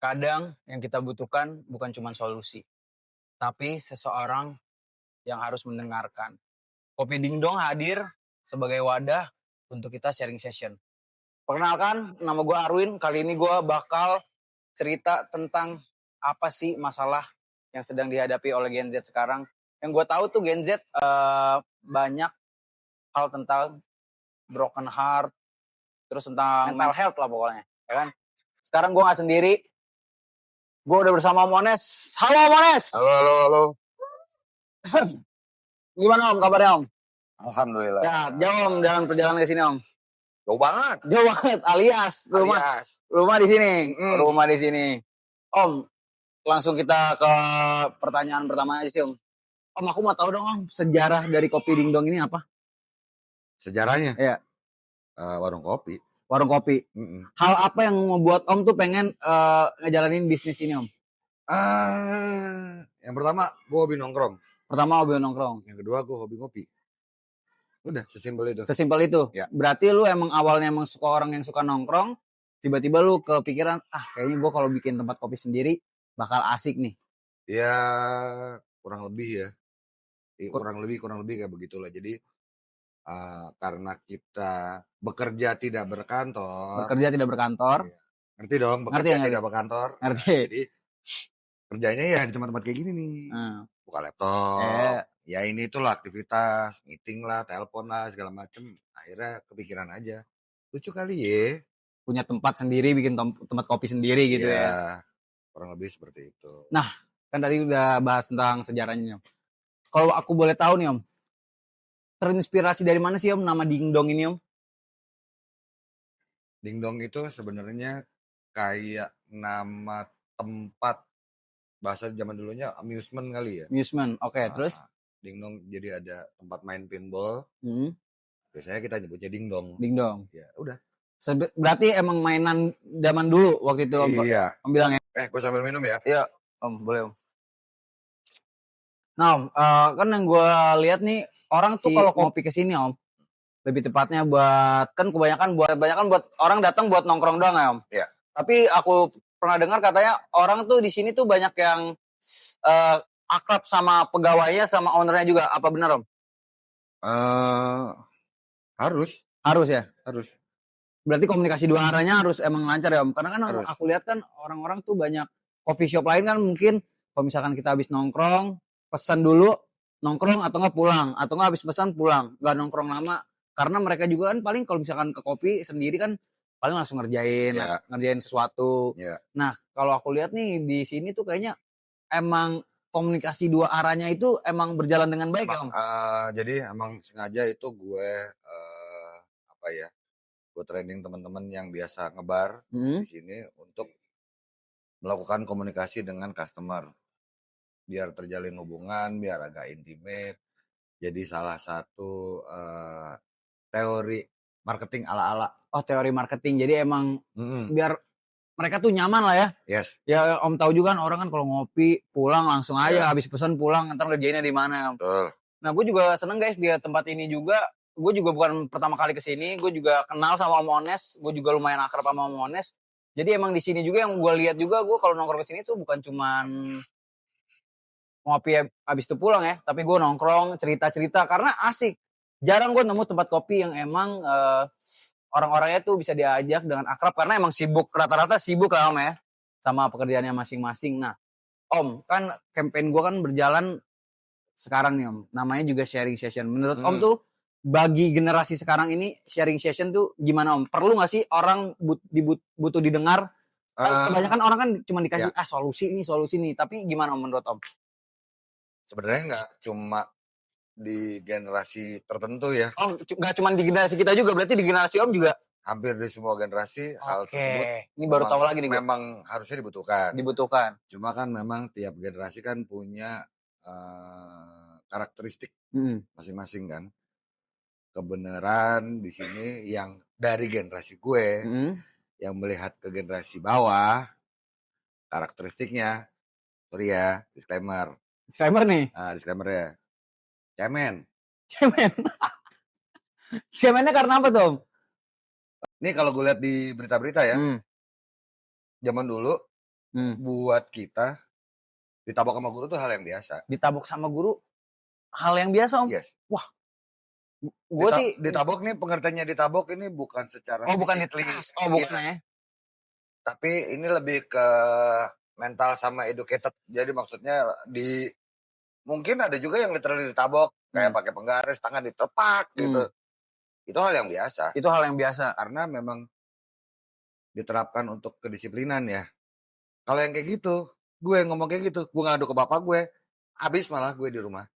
Kadang yang kita butuhkan bukan cuma solusi, tapi seseorang yang harus mendengarkan. Kopi Dingdong hadir sebagai wadah untuk kita sharing session. Perkenalkan, nama gue Arwin. Kali ini gue bakal cerita tentang apa sih masalah yang sedang dihadapi oleh Gen Z sekarang. Yang gue tahu tuh Gen Z banyak hal tentang broken heart, terus tentang mental health lah pokoknya, ya kan? Sekarang gue nggak sendiri. Gue udah bersama Mones. Halo Mones. Halo. Gimana Om kabarnya Om? Alhamdulillah. Ya, jauh Om dalam perjalanan ke sini Om. Jauh banget. Jauh banget alias rumah di sini. Rumah di sini. Om, langsung kita ke pertanyaan pertama aja sih Om. Om, aku mau tahu dong Om, sejarah dari Kopi Dingdong ini apa? Sejarahnya? Iya. Warung kopi. Warung kopi. Hal apa yang membuat Om tuh pengen ngejalanin bisnis ini Om? Yang pertama, gue hobi nongkrong. Yang kedua, gue hobi ngopi. Udah, sesimpel itu. Sesimpel itu? Ya. Berarti lu emang awalnya suka orang yang suka nongkrong, tiba-tiba lu kepikiran, kayaknya gue kalau bikin tempat kopi sendiri bakal asik nih. Ya, kurang lebih ya. Kurang lebih kayak begitulah. Jadi, karena kita bekerja tidak berkantor. Ya. Ngerti dong, bekerja tidak berkantor. Ngerti. Jadi, kerjanya ya di tempat-tempat kayak gini nih. Buka laptop. Ya ini itulah aktivitas, meeting lah, telepon lah, segala macem. Akhirnya kepikiran aja. Lucu kali ya. Punya tempat sendiri, bikin tempat kopi sendiri gitu ya. Kurang lebih seperti itu. Nah, kan tadi udah bahas tentang sejarahnya Om. Kalau aku boleh tahu nih Om, terinspirasi dari mana sih Om nama Dingdong ini Om? Dingdong itu sebenarnya kayak nama tempat, bahasa zaman dulunya amusement kali ya. Amusement, oke. Terus? Dingdong jadi ada tempat main pinball. Biasanya kita nyebutnya Dingdong. Ya udah. Berarti emang mainan zaman dulu waktu itu Om? Iya. Om bilangnya. Gue sambil minum ya. Iya Om, boleh Om. Nah Om, kan yang gue lihat nih orang tuh kalau ngopi ke sini Om, lebih tepatnya kebanyakan buat orang datang buat nongkrong doang ya Om. Iya. Tapi aku pernah dengar katanya orang tuh di sini tuh banyak yang akrab sama pegawainya, sama ownernya juga. Apa benar Om? Harus ya? Harus. Berarti komunikasi dua arahnya harus emang lancar ya Om? Karena kan aku lihat kan orang-orang tuh banyak coffee shop lain kan mungkin kalau misalkan kita habis nongkrong, pesan dulu, nongkrong atau nggak pulang. Atau nggak habis pesan pulang, nggak nongkrong lama. Karena mereka juga kan paling kalau misalkan ke kopi sendiri kan paling langsung ngerjain sesuatu. Yeah. Nah, kalau aku lihat nih di sini tuh kayaknya emang komunikasi dua arahnya itu emang berjalan dengan baik ya Om? Jadi emang sengaja itu gue gue training teman-teman yang biasa ngebar di sini untuk melakukan komunikasi dengan customer biar terjalin hubungan, biar agak intimate. Jadi salah satu teori marketing ala-ala. Oh, teori marketing. Jadi emang biar mereka tuh nyaman lah ya. Yes. Ya Om tahu juga kan orang kan kalau ngopi pulang langsung aja, habis pesan pulang, ntar ngerjainnya di mana Om. Betul. Nah, gue juga seneng guys di tempat ini juga. Gue juga bukan pertama kali kesini, gue juga kenal sama Om Ones, gue juga lumayan akrab sama Om Ones. Jadi emang di sini juga yang gue lihat juga, gue kalau nongkrong ke sini tuh bukan cuman ngopi habis itu pulang ya, tapi gue nongkrong cerita-cerita karena asik. Jarang gue nemu tempat kopi yang emang orang-orangnya tuh bisa diajak dengan akrab karena emang sibuk, rata-rata sibuk lah Om ya, sama pekerjaannya masing-masing. Nah, Om, kan campaign gue kan berjalan sekarang nih Om, namanya juga sharing session. Menurut Om tuh bagi generasi sekarang ini sharing session tuh gimana Om? Perlu nggak sih orang butuh didengar? Kebanyakan orang kan cuma dikasih solusi nih, tapi gimana Om menurut Om? Sebenarnya nggak cuma di generasi tertentu ya. Oh, nggak cuma di generasi kita juga, berarti di generasi Om juga? Hampir di semua generasi hal tersebut. Ini baru tahu lagi nih. Memang harusnya dibutuhkan. Cuma kan memang tiap generasi kan punya karakteristik masing-masing kan. Kebenaran di sini yang dari generasi gue yang melihat ke generasi bawah karakteristiknya, sorry ya, disclaimer nih. Disclaimer ya, cemen. Cemennya karena apa tuh Om? Ini kalau gue lihat di berita-berita ya, zaman dulu buat kita ditabok sama guru tuh hal yang biasa. Ditabok sama guru hal yang biasa, Om? Yes. Wah, gue sih ditabok nih, pengertiannya ditabok ini bukan secara bukan ditas. Bukan ya. Tapi ini lebih ke mental sama educated. Jadi maksudnya mungkin ada juga yang literally ditabok kayak pakai penggaris, tangan ditepak gitu. Itu hal yang biasa. Itu hal yang biasa. Karena memang diterapkan untuk kedisiplinan ya. Kalau yang kayak gitu, gue ngomong kayak gitu, gue ngadu ke bapak gue, habis malah gue di rumah.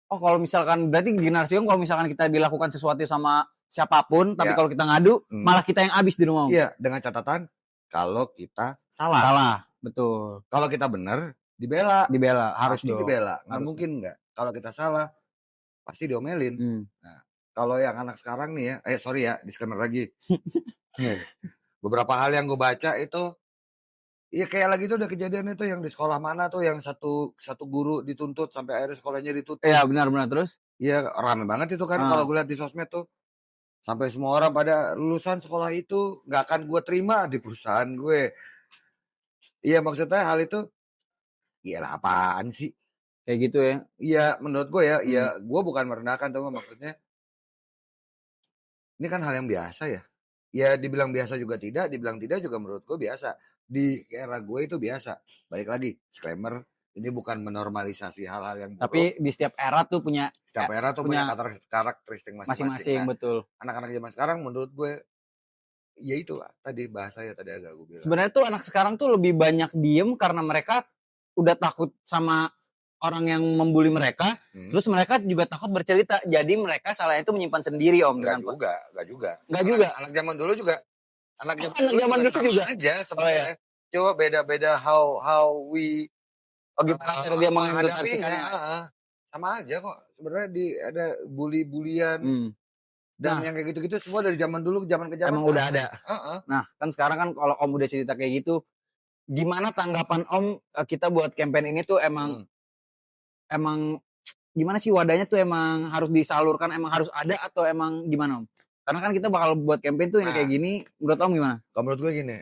Oh, kalau misalkan berarti generasi kalau misalkan kita dilakukan sesuatu sama siapapun, tapi kalau kita ngadu, malah kita yang habis di rumah. Iya, dengan catatan kalau kita salah. Salah, betul. Kalau kita benar, dibela. Harus pasti dibela. Nggak mungkin nggak. Kalau kita salah, pasti diomelin. Nah, kalau yang anak sekarang nih ya, sorry ya, disclaimer lagi. Beberapa hal yang gue baca itu, iya kayak lagi tuh udah kejadian itu yang di sekolah mana tuh yang satu guru dituntut sampai akhirnya sekolahnya ditutup. Iya benar terus. Iya rame banget itu kan kalau gue lihat di sosmed tuh. Sampai semua orang pada lulusan sekolah itu nggak akan gue terima di perusahaan gue. Iya maksudnya hal itu, iyalah apaan sih? Kayak gitu ya? Iya menurut gue ya, iya gue bukan merendahkan tuh maksudnya. Ini kan hal yang biasa ya. Ya dibilang biasa juga tidak, dibilang tidak juga menurut gue biasa. Di era gue itu biasa. Balik lagi, disclaimer, ini bukan menormalisasi hal-hal yang buruk. Tapi di setiap era tuh punya karakteristik masing-masing. Nah, betul. Anak-anak zaman sekarang menurut gue, ya itu tadi bahasanya tadi agak gue bilang. Sebenarnya tuh anak sekarang tuh lebih banyak diem karena mereka udah takut sama orang yang membuli mereka, terus mereka juga takut bercerita. Jadi mereka salahnya itu menyimpan sendiri, Om. Enggak juga. Anak zaman dulu juga. Anak zaman dulu juga aja sebenarnya. Coba beda-beda how we gimana dia menghadapinya. Sama aja kok. Sebenarnya ada bully-bulian. Dan yang kayak gitu-gitu semua dari zaman dulu zaman ke zaman emang udah ada. Nah, kan sekarang kan kalau Om udah cerita kayak gitu, gimana tanggapan Om kita buat campaign ini tuh emang gimana sih wadahnya tuh emang harus disalurkan, emang harus ada atau emang gimana Om? Karena kan kita bakal buat campaign tuh yang kayak gini, menurut Om gimana? Kalau menurut gue gini,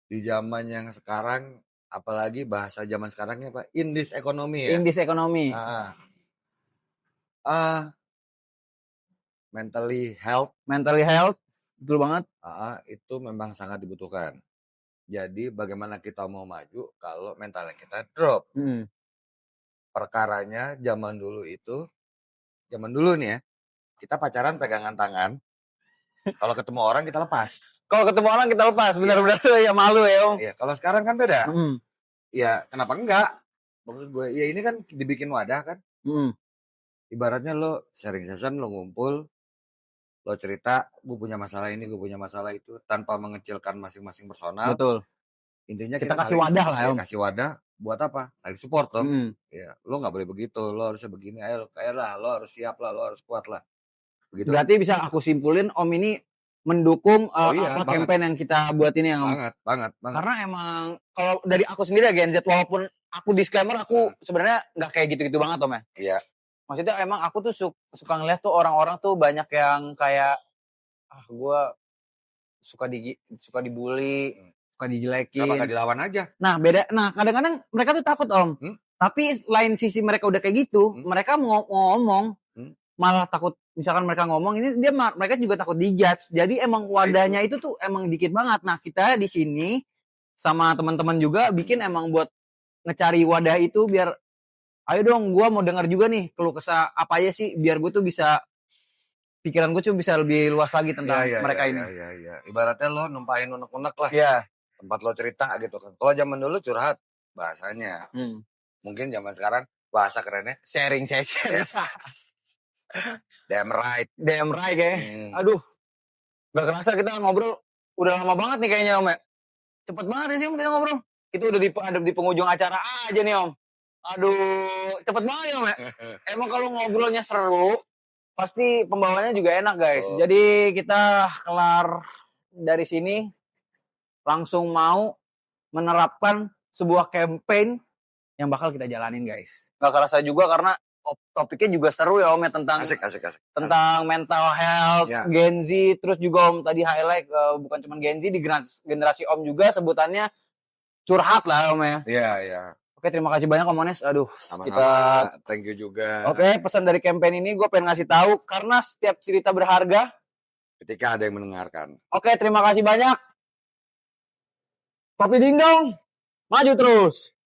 di zaman yang sekarang, apalagi bahasa zaman sekarangnya apa? In this economy ya. In this economy. Mentally health, betul banget. Itu memang sangat dibutuhkan. Jadi bagaimana kita mau maju kalau mentalnya kita drop? Perkaranya zaman dulu nih ya, kita pacaran pegangan tangan. Kalau ketemu orang kita lepas. Benar-benar tuh ya malu ya Om. Iya, kalau sekarang kan beda. Ya kenapa enggak? Maksud gue, ya ini kan dibikin wadah kan. Ibaratnya lo sharing session, lo ngumpul, lo cerita, gue punya masalah ini, gue punya masalah itu, tanpa mengecilkan masing-masing personal. Betul. Intinya kita kasih wadah lah ya Om. Kasih wadah buat apa? Saling support dong. Ya, lo nggak boleh begitu, lo harusnya begini, ayo lah, lo harus siap lah, lo harus kuat lah. Begitu. Berarti bisa aku simpulin Om ini mendukung campaign yang kita buat ini ya Om. Banget. Karena emang kalau dari aku sendiri Gen Z, walaupun aku disclaimer aku sebenarnya nggak kayak gitu-gitu banget Om ya. Iya. Maksudnya emang aku tuh suka ngeliat tuh orang-orang tuh banyak yang kayak gue suka dibully, suka dijelekin. Kenapa gak dilawan aja? Nah kadang-kadang mereka tuh takut Om. Tapi lain sisi mereka udah kayak gitu, mereka mau ngomong malah takut. Misalkan mereka ngomong ini mereka juga takut dijudge. Jadi emang wadahnya itu tuh emang dikit banget. Nah kita di sini sama teman-teman juga bikin emang buat ngecari wadah itu biar ayo dong, gue mau dengar juga nih keluh kesah apa aja sih biar gue tuh bisa pikiran gue tuh bisa lebih luas lagi tentang mereka ini. Iya. Ibaratnya lo numpahin unek-unek lah. Iya. Tempat lo cerita gitu kan. Kalau zaman dulu curhat bahasanya. Mungkin zaman sekarang bahasa kerennya sharing session. Damn right ya. Aduh, gak kerasa kita ngobrol udah lama banget nih kayaknya Om ya. Cepet banget sih Om kita ngobrol. Kita udah di penghujung acara aja nih Om. Aduh, cepet banget ya Om ya. Emang kalau ngobrolnya seru, pasti pembawaannya juga enak guys. Jadi kita kelar dari sini langsung mau menerapkan sebuah campaign yang bakal kita jalanin guys. Gak kerasa juga karena topiknya juga seru ya Om ya, tentang Asik. tentang mental health, Ya. Gen Z, terus juga Om tadi highlight bukan cuma Gen Z, di generasi Om juga sebutannya curhat lah Om ya. Iya. Oke, terima kasih banyak Om Ones. Aduh, Sama-sama, thank you juga. Oke, pesan dari campaign ini gue pengen ngasih tahu karena setiap cerita berharga. Ketika ada yang mendengarkan. Oke, terima kasih banyak. Kopi Dingdong, maju terus.